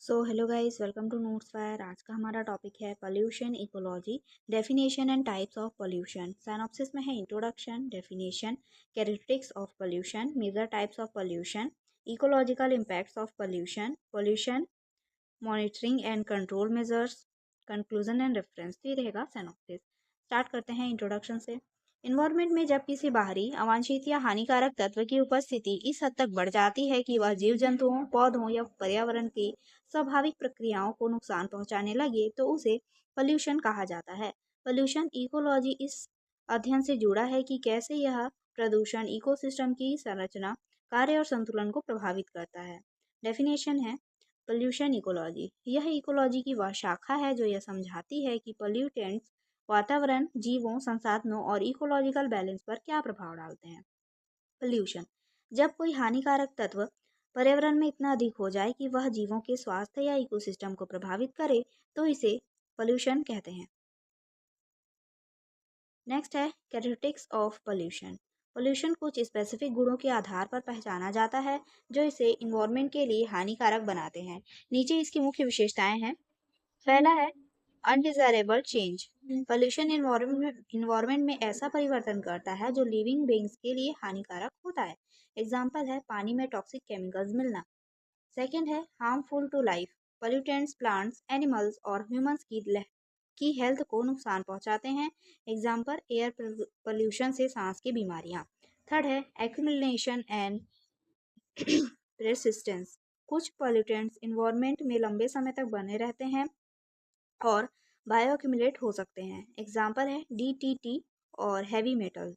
Hello guys, welcome to notes fire. आज का हमारा टॉपिक है pollution ecology, definition and types of pollution. Synopsis में है introduction, definition, characteristics of pollution, major types of pollution, ecological impacts of pollution, pollution monitoring and control measures, conclusion and reference. तो ये रहेगा synopsis. Start करते हैं introduction से। Environment में जब किसी बाहरी अवांछित या हानिकारक तत्व की उपस्थिति इस हद तक बढ़ जाती है कि वह जीव जंतुओं, पौधों या पर्यावरण की स्वाभाविक प्रक्रियाओं को नुकसान पहुंचाने लगे तो उसे पोल्यूशन कहा जाता है। पोल्यूशन इकोलॉजी इस अध्ययन से जुड़ा है कि कैसे यह प्रदूषण इकोसिस्टम की संरचना, कार्य और संतुलन को प्रभावित करता है। डेफिनेशन है पोल्यूशन इकोलॉजी। यह इकोलॉजी की वह शाखा है जो यह समझाती है कि पोल्यूटेंट्स वातावरण, जीवों, संसाधनों और इकोलॉजिकल बैलेंस पर क्या प्रभाव डालते हैं। पोल्यूशन जब कोई हानिकारक तत्व पर्यावरण में इतना अधिक हो जाए कि वह जीवों के स्वास्थ्य या इकोसिस्टम को प्रभावित करे तो इसे पोल्यूशन कहते हैं। नेक्स्ट है कैरेक्टरिस्टिक्स ऑफ पोल्यूशन। पोल्यूशन कुछ स्पेसिफिक गुणों के आधार पर पहचाना जाता है जो इसे इन्वायरमेंट के लिए हानिकारक बनाते हैं। नीचे इसकी मुख्य विशेषताएं हैं। पहला है अनडिजायरेबल चेंज। पोल्यूशन इन्वायरमेंट में ऐसा परिवर्तन करता है जो लिविंग बीइंग्स के लिए हानिकारक होता है। एग्जाम्पल है पानी में टॉक्सिक केमिकल्स मिलना। सेकेंड है harmful to life. Pollutants plants, animals और ह्यूमंस की हेल्थ को नुकसान पहुंचाते हैं। एग्जाम्पल एयर पोल्यूशन से सांस की बीमारियां। थर्ड है एक्यूमुलेशन एंड रेसिस्टेंस। कुछ पोल्यूटेंट्स इन्वायरमेंट में लंबे समय तक बने रहते हैं और बायोअक्यूमुलेट हो सकते हैं। एग्जाम्पल है डीटीटी और हैवी मेटल्स।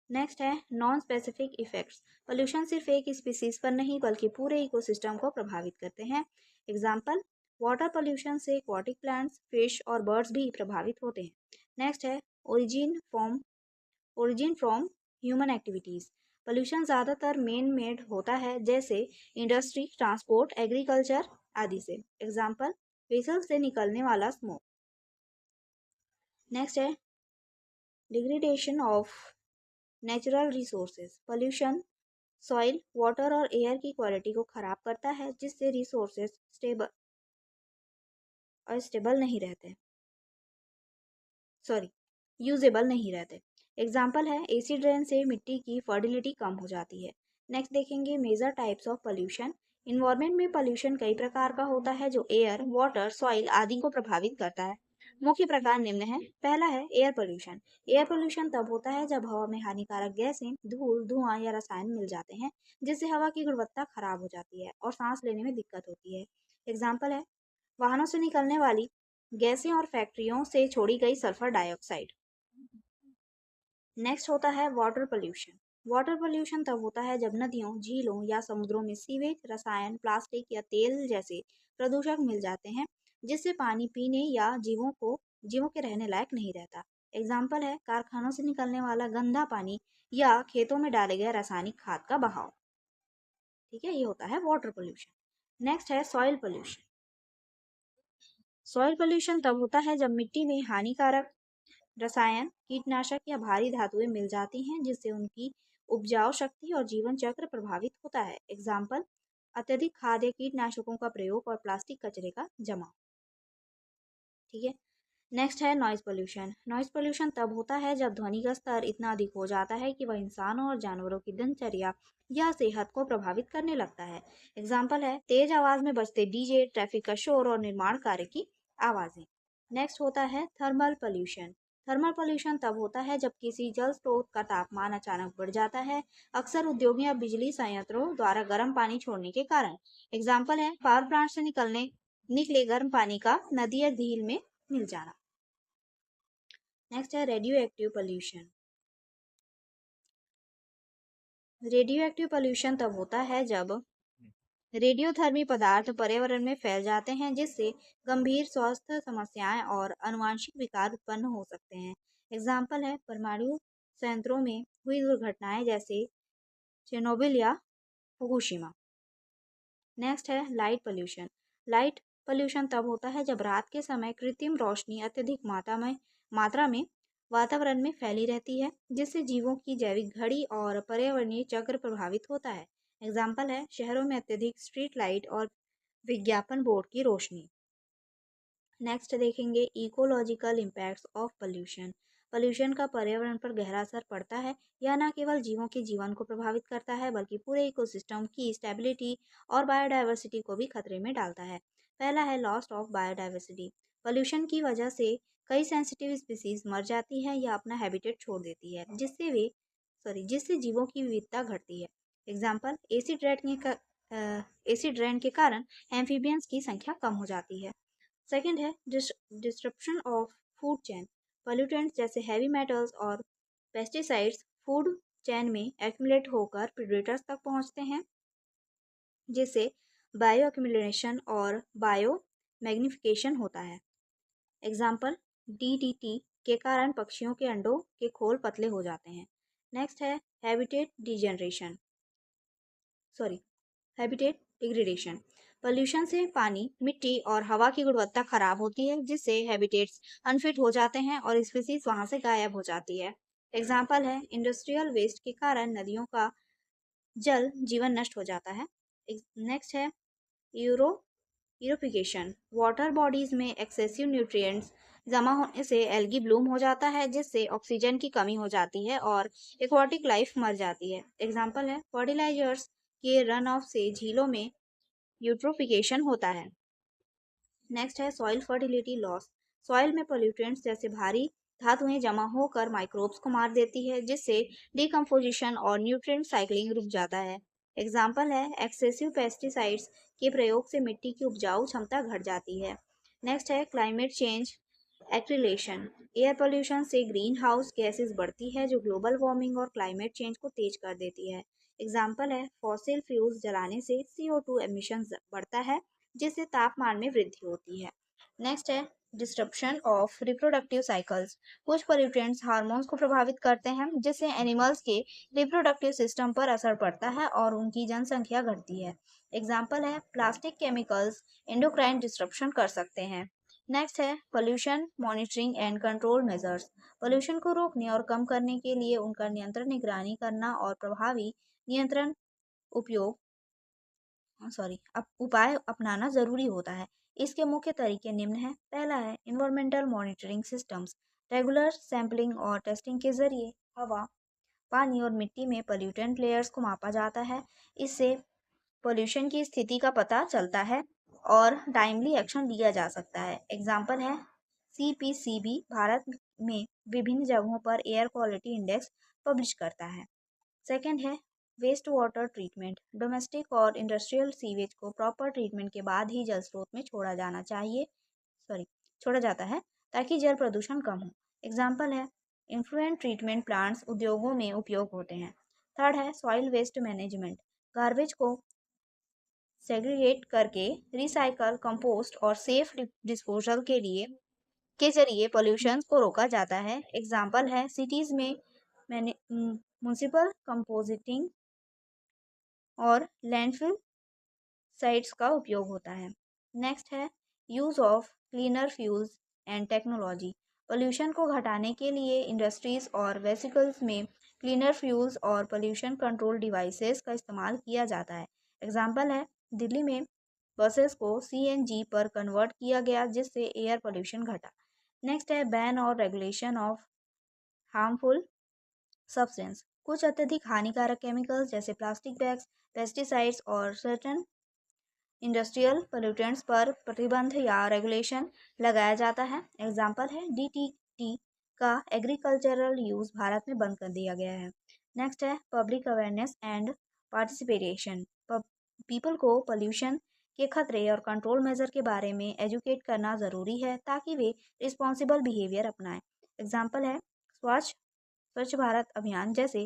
नेक्स्ट है नॉन स्पेसिफिक इफेक्ट्स। पोल्यूशन सिर्फ एक स्पीसीज पर नहीं बल्कि पूरे इकोसिस्टम को प्रभावित करते हैं। एग्जाम्पल वाटर पोल्यूशन से एक्वाटिक प्लांट्स, फिश और बर्ड्स भी प्रभावित होते हैं। नेक्स्ट है origin from human activities. Pollution ज़्यादातर मेन मेड होता है जैसे इंडस्ट्री, ट्रांसपोर्ट, एग्रीकल्चर आदि से। एग्जाम्पल व्हीकल से निकलने वाला स्मोक। नेक्स्ट है degradation of natural resources. Pollution soil, water और एयर की क्वालिटी को खराब करता है जिससे रिसोर्सेज स्टेबल नहीं रहते, यूजेबल नहीं रहते। एग्जाम्पल है एसिड रेन से मिट्टी की फर्टिलिटी कम हो जाती है। नेक्स्ट देखेंगे major types of pollution. Environment में पोल्यूशन कई प्रकार का होता है जो एयर, वाटर, सॉइल आदि को प्रभावित करता है। मुख्य प्रकार निम्न है। पहला है एयर पोल्यूशन। एयर पोल्यूशन तब होता है जब हवा में हानिकारक गैसें, धूल, धुआं या रसायन मिल जाते हैं जिससे हवा की गुणवत्ता खराब हो जाती है और सांस लेने में दिक्कत होती है। एग्जाम्पल है वाहनों से निकलने वाली गैसें और फैक्ट्रियों से छोड़ी गई सल्फर डाइऑक्साइड। नेक्स्ट होता है वाटर पोल्यूशन। वाटर पोल्यूशन तब होता है जब नदियों, झीलों या समुद्रों में सीवेज, रसायन, प्लास्टिक या तेल जैसे प्रदूषक मिल जाते हैं जिससे पानी पीने या जीवों के रहने लायक नहीं रहता। एग्जाम्पल है कारखानों से निकलने वाला गंदा पानी या खेतों में डाले गए रासायनिक खाद का बहाव। ठीक है, ये होता है वाटर पोल्यूशन। नेक्स्ट है सॉइल पोल्यूशन। सॉइल पोल्यूशन तब होता है जब मिट्टी में हानिकारक रसायन, कीटनाशक या भारी धातुएं मिल जाती हैं जिससे उनकी उपजाऊ शक्ति और जीवन चक्र प्रभावित होता है। एग्जाम्पल अत्यधिक खाद या कीटनाशकों का प्रयोग और प्लास्टिक कचरे का जमाव। ठीक है, नेक्स्ट है नॉइज पोल्यूशन। नॉइज पोल्यूशन तब होता है जब ध्वनि का स्तर इतना अधिक हो जाता है कि वह इंसानों और जानवरों की दिनचर्या या सेहत को प्रभावित करने लगता है। एग्जाम्पल है तेज आवाज में बजते डीजे, ट्रैफिक का शोर और निर्माण कार्य की आवाजें। नेक्स्ट होता है थर्मल पोल्यूशन। थर्मल पोल्यूशन तब होता है जब किसी जल स्रोत का तापमान अचानक बढ़ जाता है, अक्सर उद्योगों या बिजली संयंत्रों द्वारा गर्म पानी छोड़ने के कारण। एग्जाम्पल है पावर प्लांट से निकले गर्म पानी का नदी या झील में मिल जाना। नेक्स्ट है radio active pollution. Radio active pollution तब होता है जब रेडियोधर्मी पदार्थ पर्यावरण में फैल जाते हैं जिससे गंभीर स्वास्थ्य समस्याएं और आनुवंशिक विकार उत्पन्न हो सकते हैं। एग्जाम्पल है परमाणु संयंत्रों में हुई दुर्घटनाएं जैसे चेर्नोबिल या फुकुशिमा। नेक्स्ट है लाइट पोल्यूशन। लाइट पोल्यूशन तब होता है जब रात के समय कृत्रिम रोशनी अत्यधिक मात्रा में वातावरण में फैली रहती है जिससे जीवों की जैविक घड़ी और पर्यावरणीय चक्र प्रभावित होता है। एग्जाम्पल है शहरों में अत्यधिक स्ट्रीट लाइट और विज्ञापन बोर्ड की रोशनी। नेक्स्ट देखेंगे ecological impacts of pollution. Pollution का पर्यावरण पर गहरा असर पड़ता है। यह न केवल जीवों के जीवन को प्रभावित करता है बल्कि पूरे इकोसिस्टम की स्टेबिलिटी और बायोडाइवर्सिटी को भी खतरे में डालता है। पहला है लॉस ऑफ बायोडाइवर्सिटी। पोल्यूशन की वजह से कई सेंसिटिव स्पीसीज मर जाती है या अपना हैबिटेट छोड़ देती है, जिससे जीवों की विविधता घटती है। एग्जाम्पल एसिड रेन के कारण एम्फीबियंस की संख्या कम हो जाती है। सेकंड है disruption of food chain. Pollutants जैसे हैवी मेटल्स और पेस्टिसाइड्स फूड चेन में एक्यूमुलेट होकर प्रेडेटर्स तक पहुंचते हैं, जिससे बायो एक्यूमुलेशन और बायो मैग्निफिकेशन होता है। एग्जाम्पल डीडीटी के कारण पक्षियों के अंडों के खोल पतले हो जाते हैं। नेक्स्ट है habitat degeneration sorry habitat degradation. Pollution से पानी, मिट्टी और हवा की गुणवत्ता खराब होती है, जिससे हैबिटेट्स अनफिट हो जाते हैं और स्पीसीज वहां से गायब हो जाती है। एग्जाम्पल है इंडस्ट्रियल वेस्ट के कारण नदियों का जल जीवन नष्ट हो जाता है। नेक्स्ट है यूरो यूरोफिकेशन। वाटर बॉडीज में एक्सेसिव न्यूट्रिएंट्स जमा होने से एल्गी ब्लूम हो जाता है, जिससे ऑक्सीजन की कमी हो जाती है और एक्वाटिक लाइफ मर जाती है। एग्जाम्पल है फर्टिलाइजर्स के रन ऑफ से झीलों में यूट्रोफिकेशन होता है। नेक्स्ट है सॉइल फर्टिलिटी लॉस। सॉइल में पोल्यूटेंट्स जैसे भारी धातुएं जमा होकर माइक्रोब्स को मार देती है, जिससे डिकम्पोजिशन और न्यूट्रिएंट साइक्लिंग रुक जाता है। एग्जाम्पल है एक्सेसिव पेस्टिसाइड्स के प्रयोग से मिट्टी की उपजाऊ क्षमता घट जाती है। नेक्स्ट है क्लाइमेट चेंज एक्रिलेशन। एयर पोल्यूशन से ग्रीन हाउस गैसेस बढ़ती है, जो ग्लोबल वार्मिंग और क्लाइमेट चेंज को तेज कर देती है। एग्जाम्पल है फॉसिल फ्यूल्स जलाने से CO2 एमिशन बढ़ता है, जिससे तापमान में वृद्धि होती है। नेक्स्ट है डिस्ट्रप्शन ऑफ रिप्रोडक्टिव साइकिल्स। कुछ पोल्यूटेंट्स हार्मोन्स को प्रभावित करते हैं, जिससे एनिमल्स के रिप्रोडक्टिव सिस्टम पर असर पड़ता है और उनकी जनसंख्या घटती है। एग्जाम्पल है प्लास्टिक केमिकल्स एंडोक्राइन डिस्ट्रप्शन कर सकते हैं। नेक्स्ट है pollution monitoring and control measures. Pollution को रोकने और कम करने के लिए उनका नियंत्रण निगरानी करना और प्रभावी नियंत्रण उपयोग उपाय अपनाना जरूरी होता है। इसके मुख्य तरीके निम्न हैं। पहला है environmental monitoring systems. Regular sampling और टेस्टिंग के जरिए हवा, पानी और मिट्टी में पोल्यूटेंट लेयर्स को मापा जाता है। इससे पोल्यूशन की स्थिति का पता चलता है और टाइमली एक्शन लिया जा सकता है। एग्जाम्पल है CPCB भारत में विभिन्न जगहों पर एयर क्वालिटी इंडेक्स पब्लिश करता है। सेकेंड है वेस्ट वाटर ट्रीटमेंट। डोमेस्टिक और इंडस्ट्रियल सीवेज को प्रॉपर ट्रीटमेंट के बाद ही जल स्रोत में छोड़ा जाता है, ताकि जल प्रदूषण कम हो। एग्जाम्पल है इन्फ्लुएंट ट्रीटमेंट प्लांट्स उद्योगों में उपयोग होते हैं। थर्ड है सॉइल वेस्ट मैनेजमेंट। गार्बेज को सेग्रीगेट करके रिसाइकल, कंपोस्ट और सेफ डिस्पोजल के जरिए पोल्यूशन को रोका जाता है। एग्जाम्पल है सिटीज में म्युनिसिपल कंपोजिटिंग और लैंडफिल साइट्स का उपयोग होता है। नेक्स्ट है use of cleaner fuels and technology. Pollution को घटाने के लिए इंडस्ट्रीज और वेसिकल्स में क्लीनर फ्यूल्स और पोल्यूशन कंट्रोल डिवाइसेस का इस्तेमाल किया जाता है। एग्जाम्पल है दिल्ली में बसेस को CNG पर कन्वर्ट किया गया, जिससे एयर पोल्यूशन घटा। नेक्स्ट है बैन और रेगुलेशन ऑफ हार्मफुल सब्सटेंस। कुछ अत्यधिक हानिकारक केमिकल्स जैसे प्लास्टिक बैग्स, पेस्टिसाइड्स और सर्टेन इंडस्ट्रियल पोल्यूटेंट्स पर प्रतिबंध या रेगुलेशन लगाया जाता है। एग्जाम्पल है DDT का एग्रीकल्चरल यूज भारत में बंद कर दिया गया है। नेक्स्ट है public awareness and participation. People को पोल्यूशन के खतरे और कंट्रोल मेजर के बारे में एजुकेट करना ज़रूरी है, ताकि वे रिस्पॉन्सिबल बिहेवियर अपनाएं। एग्जाम्पल है स्वच्छ भारत अभियान जैसे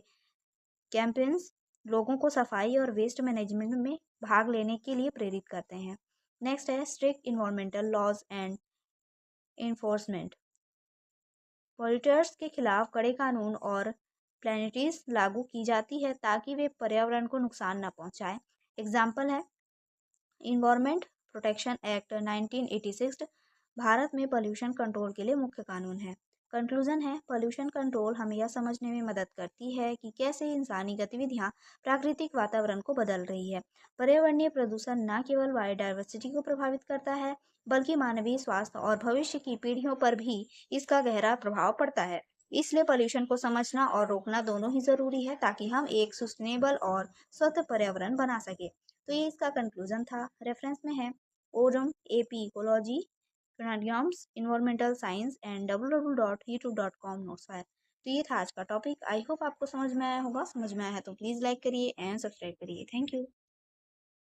कैंपेन्स लोगों को सफाई और वेस्ट मैनेजमेंट में भाग लेने के लिए प्रेरित करते हैं। नेक्स्ट है strict environmental laws and enforcement. Polluters के खिलाफ कड़े कानून और पेनल्टीज लागू की जाती है, ताकि वे पर्यावरण को नुकसान न पहुंचाएं। एग्जाम्पल है इन्वायरमेंट प्रोटेक्शन एक्ट 1986 भारत में पोल्यूशन कंट्रोल के लिए मुख्य कानून है। कंक्लूजन है, पॉल्यूशन कंट्रोल हमें यह समझने में मदद करती है कि कैसे इंसानी गतिविधियां प्राकृतिक वातावरण को बदल रही है। पर्यावरणीय प्रदूषण न केवल बायोडायवर्सिटी को प्रभावित करता है, बल्कि मानवीय स्वास्थ्य और भविष्य की पीढ़ियों पर भी इसका गहरा प्रभाव पड़ता है। इसलिए पॉल्यूशन को समझना और रोकना दोनों ही जरूरी है, ताकि हम एक सस्टेनेबल और स्वस्थ पर्यावरण बना सके। तो ये इसका कंक्लूजन था। रेफरेंस में है Oram AP ecology, Canadiums, Environmental Science and www.youtube.com notes है। तो ये था आज का टॉपिक। आई होप आपको समझ में आया होगा। समझ में आया है तो प्लीज़ लाइक करिए एंड सब्सक्राइब करिए। Thank you.